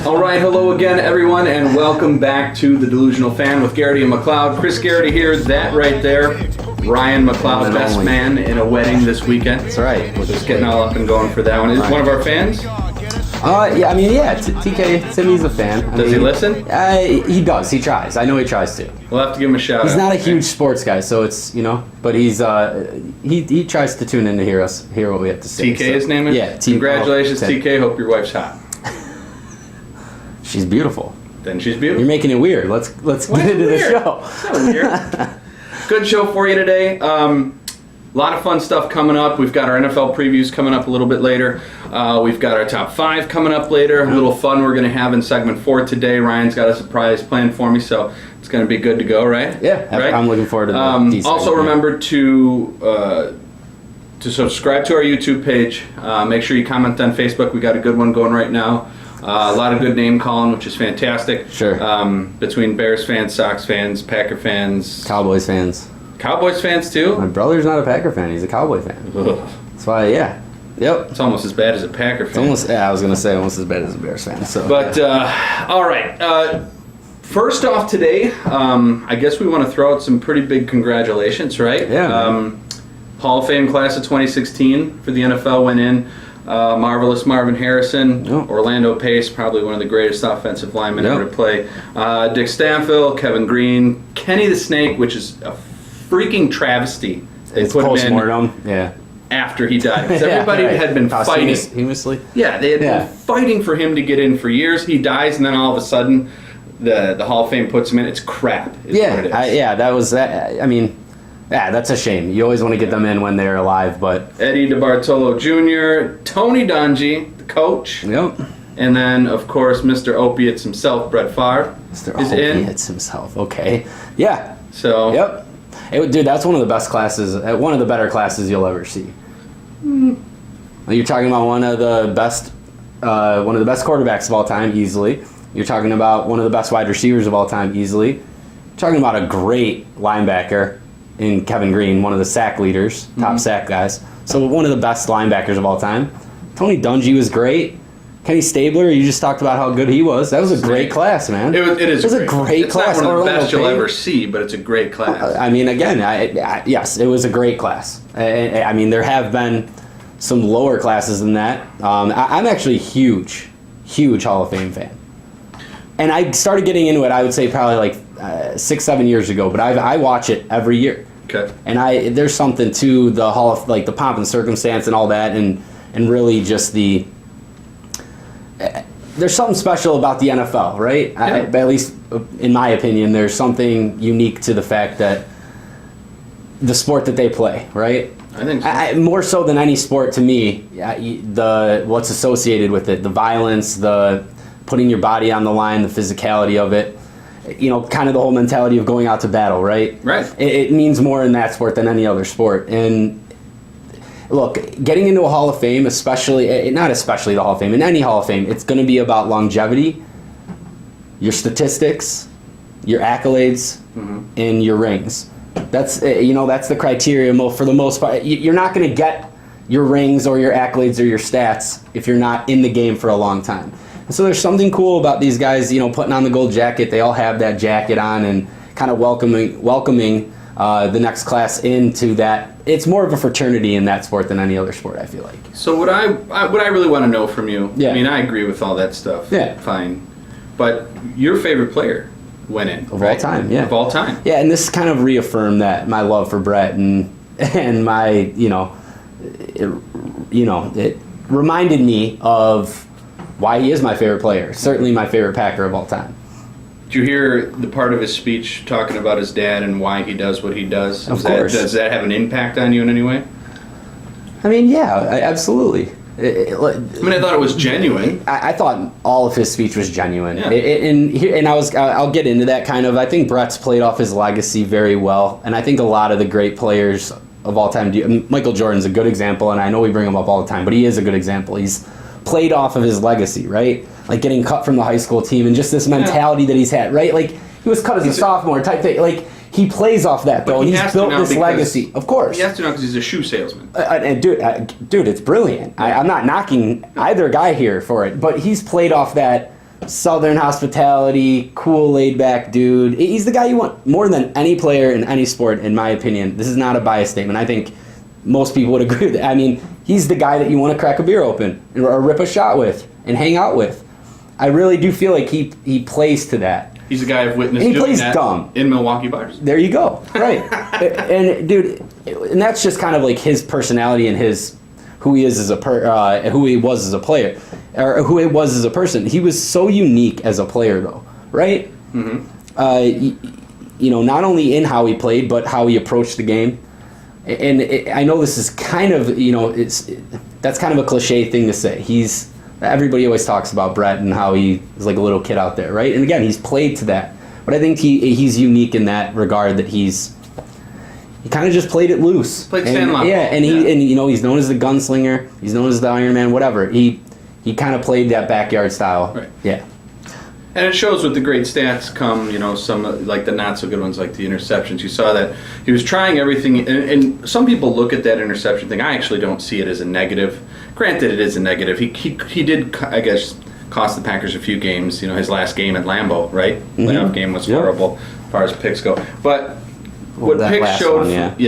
All right, hello again, everyone, and welcome back to the Delusional Fan with Geraghty and McCloud. Chris Geraghty here, that right there. Ryan McCloud, best man in a wedding this weekend. That's right. We're just getting all up and going for that one. Is one of our fans? TK, Timmy's a fan. Does he listen? He does. He tries. I know he tries to. We'll have to give him a shout out. He's not a huge sports guy, so it's, but he's he tries to tune in to hear what we have to say. TK, his name is? Yeah. Congratulations, TK. Hope your wife's hot. She's beautiful. Then she's beautiful. You're making it weird. Let's get into the show. It's not weird. Good show for you today. A lot of fun stuff coming up. We've got our NFL previews coming up a little bit later. We've got our top 5 coming up later. A little fun we're going to have in segment 4 today. Ryan's got a surprise planned for me, so it's going to be good to go, right? Yeah, right? I'm looking forward to that. Also, remember to subscribe to our YouTube page. Make sure you comment on Facebook. We got a good one going right now. A lot of good name calling, which is fantastic. Sure. Between Bears fans, Sox fans, Packer fans. Cowboys fans. Cowboys fans, too? My brother's not a Packer fan. He's a Cowboy fan. Ugh. That's why, yeah. Yep. It's almost as bad as a Packer fan. I was going to say almost as bad as a Bears fan. So. But, all right. First off today, I guess we want to throw out some pretty big congratulations, right? Yeah. Hall of Fame class of 2016 for the NFL went in. Marvelous Marvin Harrison, Orlando Pace, probably one of the greatest offensive linemen ever to play. Dick Stanfill, Kevin Green, Kenny the Snake, which is a freaking travesty. They It's put him post-mortem, in after he died. Because everybody had been fighting. Posthumously? Yeah, they had been fighting for him to get in for years. He dies, and then all of a sudden, the Hall of Fame puts him in. It's crap. What it is. That's a shame. You always want to get them in when they're alive, but... Eddie DeBartolo Jr., Tony Dungy, the coach. Yep. And then, of course, Mr. Opiates himself, Brett Favre, Mr. is Opiates himself. Okay. Yeah. So. Yep. Dude, that's one of the best classes, one of the better classes you'll ever see. You're talking about one of the best quarterbacks of all time, easily. You're talking about one of the best wide receivers of all time, easily. You're talking about a great linebacker in Kevin Green, one of the sack leaders, top sack guys. So one of the best linebackers of all time. Tony Dungy was great. Kenny Stabler, you just talked about how good he was. That was a great class, man. It was a great class. It's not one of the best you'll ever see, but it's a great class. Yes, it was a great class. There have been some lower classes than that. I'm actually a huge Hall of Fame fan. And I started getting into it, I would say, probably like 6-7 years ago, but I watch it every year. Okay. And there's something to the Hall of, like, the pomp and circumstance and all that, and really just there's something special about the NFL, right? Yeah. At least in my opinion, there's something unique to the fact that the sport that they play, right? I think so. More so than any sport to me, what's associated with it, the violence, the putting your body on the line, the physicality of it, kind of the whole mentality of going out to battle, right? Right. It means more in that sport than any other sport. And look, getting into a Hall of Fame, not especially the Hall of Fame, in any Hall of Fame, it's going to be about longevity, your statistics, your accolades, and your rings. That's the criteria for the most part. You're not going to get your rings or your accolades or your stats if you're not in the game for a long time. And so there's something cool about these guys, putting on the gold jacket. They all have that jacket on and kind of welcoming the next class into that. It's more of a fraternity in that sport than any other sport, I feel like. So what I really want to know from you, Yeah. I agree with all that stuff. Yeah. Fine. But your favorite player went in. Of all time, yeah. Of all time. Yeah, and this kind of reaffirmed that, my love for Brett and my, it reminded me of why he is my favorite player. Certainly my favorite Packer of all time. Did you hear the part of his speech talking about his dad and why he does what he does? Of course. Does that have an impact on you in any way? Absolutely. I thought it was genuine. I thought all of his speech was genuine. Yeah. I'll get into that kind of. I think Brett's played off his legacy very well, and I think a lot of the great players of all time do. Michael Jordan's a good example, and I know we bring him up all the time, but he is a good example. He's played off of his legacy, right? Like getting cut from the high school team and just this mentality that he's had, right? Like he was cut as a sophomore type thing. Like he plays off that though, and he's built this legacy. Of course, he has to now because he's a shoe salesman. And dude, it's brilliant. I'm not knocking either guy here for it, but he's played off that Southern hospitality, cool, laid-back dude. He's the guy you want more than any player in any sport, in my opinion. This is not a biased statement. I think most people would agree with that. I mean, he's the guy that you want to crack a beer open or rip a shot with and hang out with. I really do feel like he plays to that. He's a guy I've witnessed and he doing plays that dumb. in Milwaukee bars. There you go. Right. And dude, and that's just kind of like his personality and who he is as who he was as a player, or who he was as a person. He was so unique as a player, though, right? Mm-hmm. Not only in how he played, but how he approached the game. And I know this is kind of, that's kind of a cliche thing to say. Everybody always talks about Brett and how he is like a little kid out there, right? And again, he's played to that. But I think he's unique in that regard that he kind of just played it loose. Played Sandlot. Yeah, and he's known as the gunslinger. He's known as the Iron Man. Whatever. He kind of played that backyard style. Right. Yeah. And it shows with the great stats come, some like the not so good ones, like the interceptions. You saw that he was trying everything, and some people look at that interception thing. I actually don't see it as a negative. Granted, it is a negative. He did, I guess, cost the Packers a few games. His last game at Lambeau, right? Mm-hmm. Playoff game was horrible as far as picks go. But what Pick showed,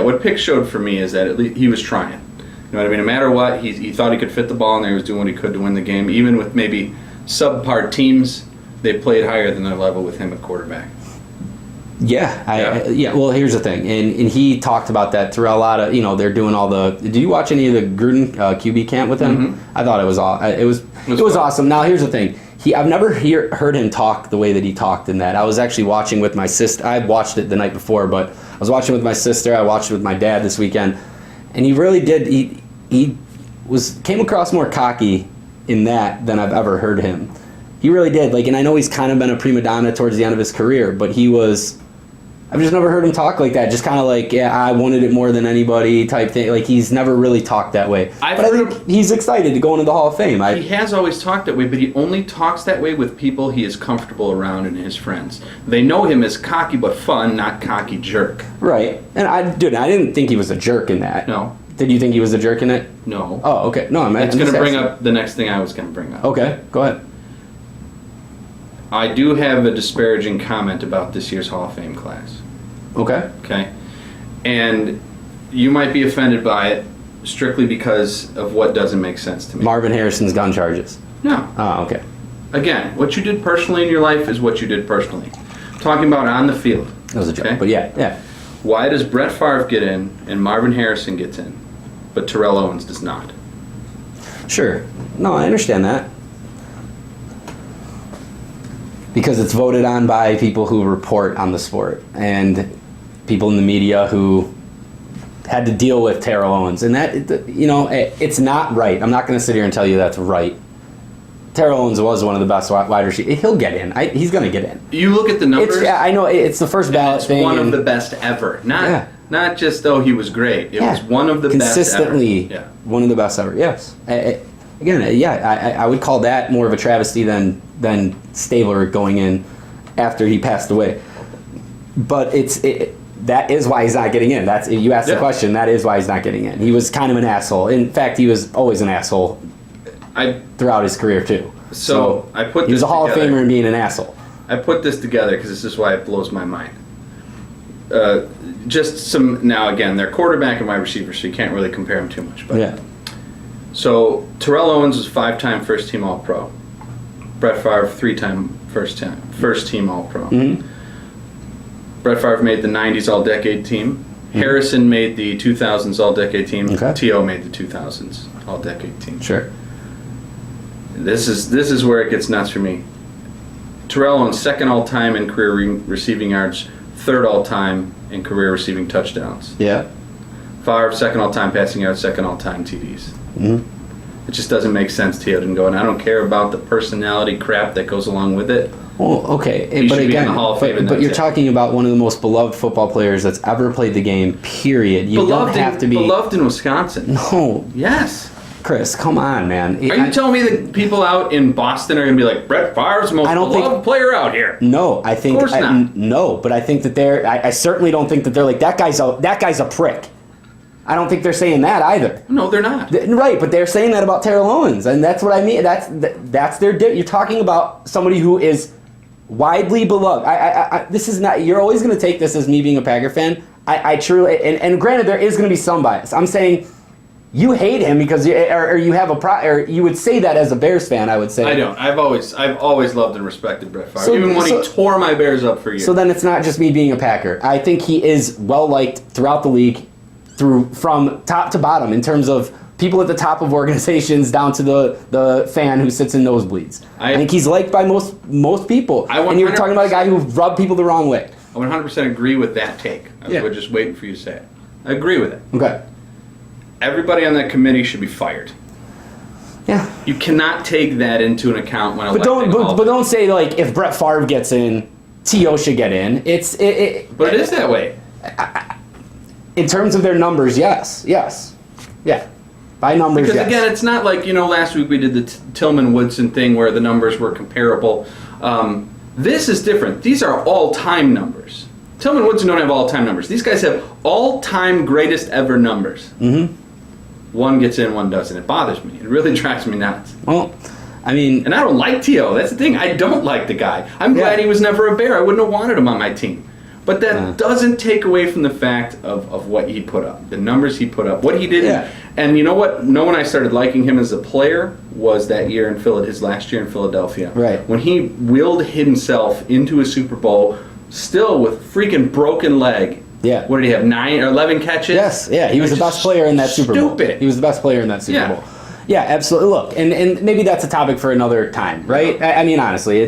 what Pick showed for me is that at least he was trying. You know what I mean? No matter what, he thought he could fit the ball in there. He was doing what he could to win the game, even with maybe subpar teams. They played higher than their level with him at quarterback. Yeah. Well, here's the thing, and he talked about that throughout a lot of, they're doing all the. Did you watch any of the Gruden QB camp with him? Mm-hmm. I thought it was awesome. Now here's the thing. I've never heard him talk the way that he talked in that. I was actually watching with my sister. I watched it the night before, but I was watching with my sister. I watched it with my dad this weekend, and he really did. He came across more cocky in that than I've ever heard him. He really did. And I know he's kind of been a prima donna towards the end of his career, but I've just never heard him talk like that. Just kind of I wanted it more than anybody type thing. He's never really talked that way. I think he's excited to go into the Hall of Fame. He has always talked that way, but he only talks that way with people he is comfortable around and his friends. They know him as cocky but fun, not cocky jerk. Right. And I didn't think he was a jerk in that. No. Did you think he was a jerk in it? No. Oh, okay. No, it's going to bring up the next thing I was going to bring up. Okay, go ahead. I do have a disparaging comment about this year's Hall of Fame class. Okay. And you might be offended by it strictly because of what doesn't make sense to me. Marvin Harrison's gun charges. No. Oh, okay. Again, what you did personally in your life is what you did personally. Talking about on the field. That was a joke, but yeah. Why does Brett Favre get in and Marvin Harrison gets in, but Terrell Owens does not? Sure. No, I understand that. Because it's voted on by people who report on the sport and people in the media who had to deal with Terrell Owens. And that, it's not right. I'm not going to sit here and tell you that's right. Terrell Owens was one of the best wide receivers. He'll get in. He's going to get in. You look at the numbers. I know. It's the first ballot thing. It's one of the best ever. Not just, he was great. It was one of the consistently best ever. One of the best ever, yes. I would call that more of a travesty than Stabler going in after he passed away. But that is why he's not getting in. You asked the question. That is why he's not getting in. He was kind of an asshole. In fact, he was always an asshole throughout his career too. So I put. He was a Hall of Famer and being an asshole. I put this together because this is why it blows my mind. Now again, they're quarterback and wide receiver, so you can't really compare them too much. But yeah. So Terrell Owens was 5-time first-team All-Pro. Brett Favre 3-time first-team All-Pro. Mm-hmm. Brett Favre made the 90s All-Decade team. Mm-hmm. Harrison made the 2000s All-Decade team. Okay. T.O. made the 2000s All-Decade team. Sure. This is where it gets nuts for me. Terrell Owens, second all-time in career receiving yards, third all-time in career receiving touchdowns. Yeah. Favre, second all-time passing yards, second all-time TDs. Mm-hmm. It just doesn't make sense to didn't go, and I don't care about the personality crap that goes along with it. Well, okay, but again, but you're talking about one of the most beloved football players that's ever played the game. Period. You don't have to be beloved in Wisconsin. No. Yes. Chris, come on, man. Are you telling me that people out in Boston are going to be like, Brett Favre's the most beloved player out here? No, I think. Of course not. No, but I think that I certainly don't think that they're like, that guy's a prick. I don't think they're saying that either. No, they're not. Right, but they're saying that about Terrell Owens, and that's what I mean. That's their. You're talking about somebody who is widely beloved. This is not. You're always going to take this as me being a Packer fan. I truly, and granted, there is going to be some bias. I'm saying you hate him because or you have or you would say that as a Bears fan. I would say I don't. I've always loved and respected Brett Favre, even when he tore my Bears up for years. So then it's not just me being a Packer. I think he is well liked throughout the league, from top to bottom, in terms of people at the top of organizations down to the fan who sits in nosebleeds. I think he's liked by most people. And you're talking about a guy who rubbed people the wrong way. I 100% agree with that take. I was just waiting for you to say it. I agree with it. Okay. Everybody on that committee should be fired. Yeah. You cannot take that into an account when but don't say like if Brett Favre gets in, T.O. should get in. But it is that way. In terms of their numbers, yes. Yeah. By numbers, because yes. Again, it's not like, last week we did the Tillman-Woodson thing where the numbers were comparable. This is different. These are all-time numbers. Tillman-Woodson don't have all-time numbers. These guys have all-time greatest ever numbers. Mm-hmm. One gets in, one doesn't. It bothers me. It really drives me nuts. Well, I mean... And I don't like T.O. That's the thing. I don't like the guy. I'm glad he was never a Bear. I wouldn't have wanted him on my team. But that doesn't take away from the fact of what he put up, the numbers he put up, what he did. Yeah. And you know what? When I started liking him as a player was that year in his last year in Philadelphia. Right. When he willed himself into a Super Bowl, still with freaking broken leg. Yeah. What did he have, 9 or 11 catches? Yes, yeah. He was the best player in that Super Bowl. Stupid. He was the best player in that Super Bowl. Yeah, absolutely. Look, and maybe that's a topic for another time, right? I mean, honestly,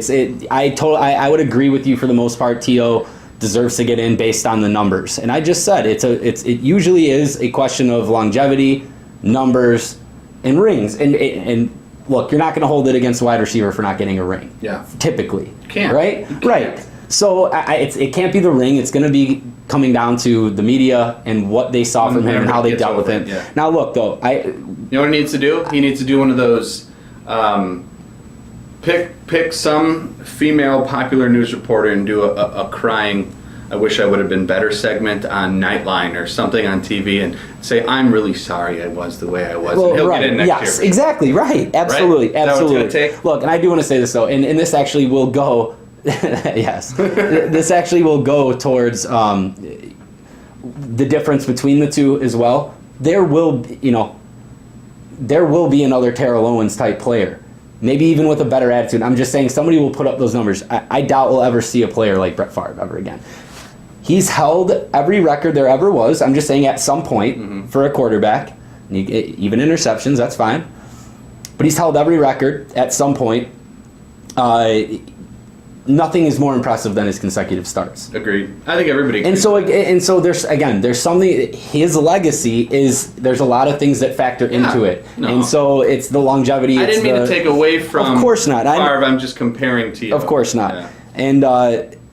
I would agree with you for the most part. T.O. deserves to get in based on the numbers, and I just said it usually is a question of longevity, numbers, and rings. And look, you're not going to hold it against a wide receiver for not getting a ring. Yeah. Typically. Can't. Right. Right. So it can't be the ring. It's going to be coming down to the media and what they saw from him and how they dealt with him. Yeah. Now, look, though, you know what he needs to do? He needs to do one of those. Pick some female popular news reporter and do a crying, I wish I would have been better segment on Nightline or something on TV and say, I'm really sorry I was the way I was. Well, and he'll right. get in next Yes, year. exactly. Right. Absolutely. Right? Is that what it's Absolutely. gonna take? Look, and I do want to say this, though, and this actually will go, yes, this actually will go towards the difference between the two as well. There will be another Terrell Owens type player. Maybe even with a better attitude. I'm just saying somebody will put up those numbers. I doubt we'll ever see a player like Brett Favre ever again. He's held every record there ever was. I'm just saying at some point for a quarterback, even interceptions, that's fine. But he's held every record at some point. Nothing is more impressive than his consecutive starts. Agreed. I think everybody agrees. And so there's something. His legacy is there's a lot of things that factor into it, and so it's the longevity. I didn't mean to take away from. Of course not. Favre, I'm just comparing to you. Of course not. Yeah. And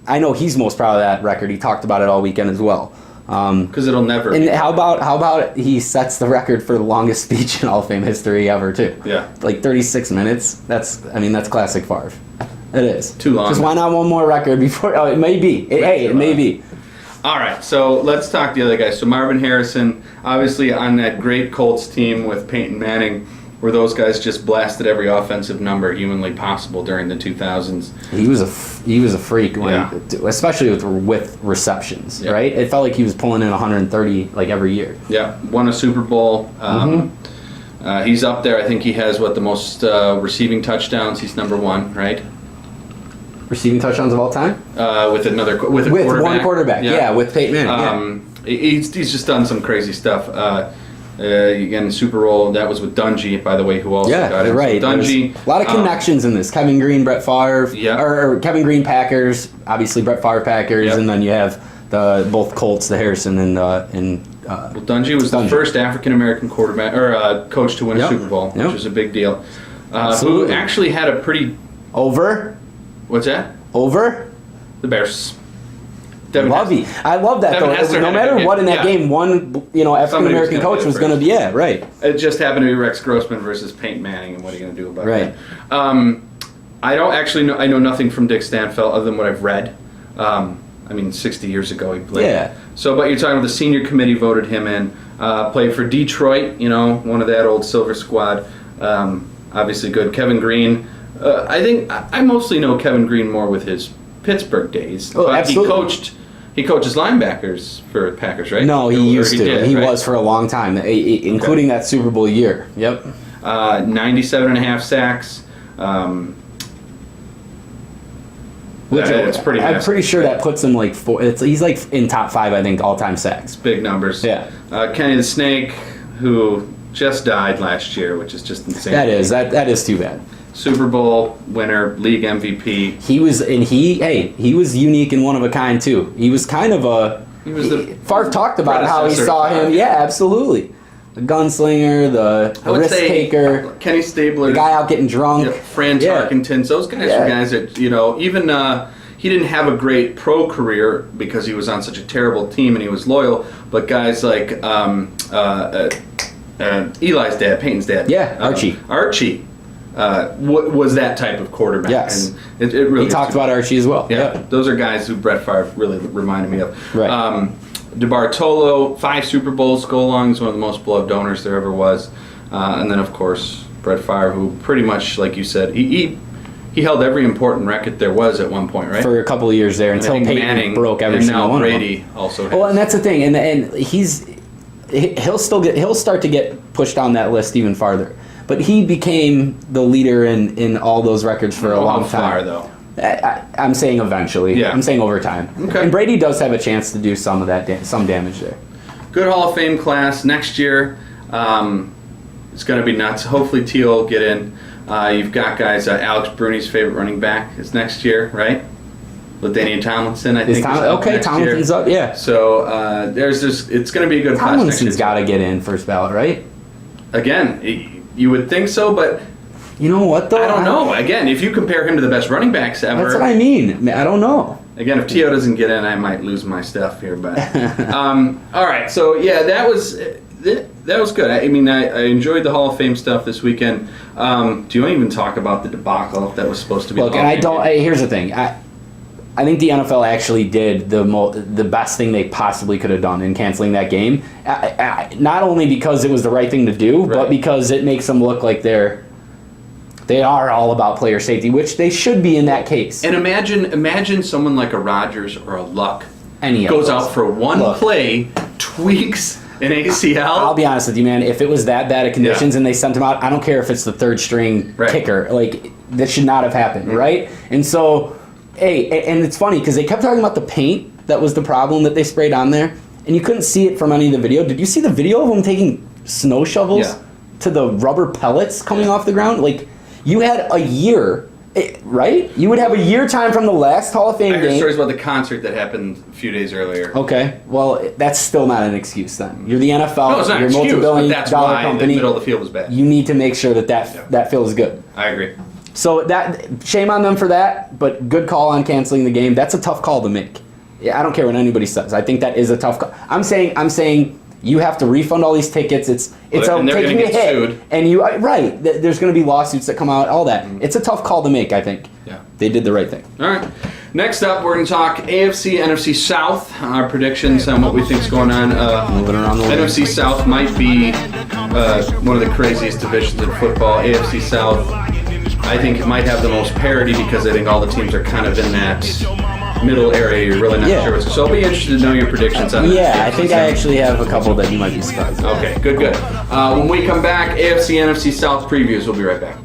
I know he's most proud of that record. He talked about it all weekend as well. Because it'll never. And be how about he sets the record for the longest speech in Hall of Fame history ever too? Yeah. Like 36 minutes. That's classic Favre. It is. Too long. Because why not one more record before? Oh, it may be. It may be. All right, so let's talk the other guys. So Marvin Harrison, obviously on that great Colts team with Peyton Manning, where those guys just blasted every offensive number humanly possible during the 2000s. He was a freak, especially with receptions, right? It felt like he was pulling in 130 like every year. Yeah, won a Super Bowl. He's up there. I think he has the most receiving touchdowns. He's number 1, right? Receiving touchdowns of all time? With quarterback. One quarterback, with Peyton Manning. He's just done some crazy stuff. Again, Super Bowl, that was with Dungy, by the way, who also got it. Right. So Dungy. A lot of connections in this. Kevin Green, Brett Favre, or Kevin Green Packers, obviously Brett Favre Packers, and then you have both Colts, the Harrison and Dungy was the first African American quarterback or coach to win a Super Bowl, which was a big deal. Who actually had a pretty What's that? Over? The Bears. I love that, though. No matter what in that game, one African-American coach was going to be, right. It just happened to be Rex Grossman versus Peyton Manning, and what are you going to do about that? I don't actually know. I know nothing from Dick Stanfield other than what I've read. 60 years ago he played. Yeah. So, but you're talking about the senior committee voted him in. Played for Detroit, one of that old Silver squad. Obviously good. Kevin Green. I think I mostly know Kevin Green more with his Pittsburgh days. Oh, but absolutely. He coaches linebackers for Packers, right? No, he used to. Did, he right? was for a long time, including that Super Bowl year. Yep. 97.5 sacks. It's pretty I'm massive. pretty sure that puts him like he's like in top 5, I think, all-time sacks. Big numbers. Yeah. Kenny the Snake, who just died last year, which is just insane. That is too bad. Super Bowl winner, league MVP. He was unique and one of a kind too. He was kind of Favre talked about how he saw him. Yeah, absolutely. The gunslinger, the risk taker, Kenny Stabler, the guy out getting drunk. Fran Tarkington. Those guys are guys that even he didn't have a great pro career because he was on such a terrible team and he was loyal. But guys like Eli's dad, Peyton's dad, Archie. Was that type of quarterback. Yes. And it really he talked about Archie as well. Yeah. Those are guys who Brett Favre really reminded me of. Right. DeBartolo, 5 Super Bowls, go along is one of the most beloved owners there ever was. And then, of course, Brett Favre, who pretty much, like you said, he held every important record there was at one point, right? For a couple of years there until Peyton Manning broke every single one Brady of them. Also has. Well, and that's the thing, and he'll start to get pushed down that list even farther. But he became the leader in all those records for a long time. Far, though. I'm saying eventually. Yeah. I'm saying over time. Okay. And Brady does have a chance to do some of that, some damage there. Good Hall of Fame class next year. It's going to be nuts. Hopefully, Teal will get in. You've got guys. Alex Bruni's favorite running back is next year, right? LaDainian Tomlinson, I think. Tomlinson's up, yeah. So it's going to be a good class next year. Tomlinson's got to get in first ballot, right? Again, you would think so, but you know what though? I don't know. Again, if you compare him to the best running backs ever, that's what I mean. I don't know. Again, if T.O. doesn't get in, I might lose my stuff here. But all right, so yeah, that was good. I mean, I enjoyed the Hall of Fame stuff this weekend. Do you want to even talk about the debacle that was supposed to be? Look, and I don't. Here's the thing. I think the NFL actually did the best thing they possibly could have done in canceling that game. Not only because it was the right thing to do, but because it makes them look like they are all about player safety, which they should be in that case. And imagine someone like a Rodgers or a Luck goes out for one play, tweaks an ACL. I'll be honest with you, man. If it was that bad of conditions and they sent him out, I don't care if it's the third string kicker. Like, that should not have happened, right? And so, and it's funny because they kept talking about the paint that was the problem that they sprayed on there, and you couldn't see it from any of the video. Did you see the video of them taking snow shovels to the rubber pellets coming off the ground? Like, you had a year, right? You would have a year time from the last Hall of Fame game. I heard stories about the concert that happened a few days earlier. Okay, well, that's still not an excuse then. You're the NFL. No, it's not you're an a excuse, multi-billion but that's dollar why company. the middle of the field was bad. You need to make sure that feels good. I agree. So shame on them for that, but good call on canceling the game. That's a tough call to make. Yeah, I don't care what anybody says. I think that is a tough call. I'm saying you have to refund all these tickets. It's taking a hit, sued. And there's going to be lawsuits that come out. All that. Mm-hmm. It's a tough call to make. I think. Yeah. They did the right thing. All right. Next up, we're going to talk AFC, NFC South. Our predictions on what we think is going on. Moving around the NFC South might be one of the craziest divisions in football. AFC South, I think, it might have the most parity because I think all the teams are kind of in that middle area. You're really not sure what's. So I'll be interested to know your predictions on that. Yeah, I think I actually have a couple that you might be surprised. Okay, good. When we come back, AFC, NFC South previews. We'll be right back.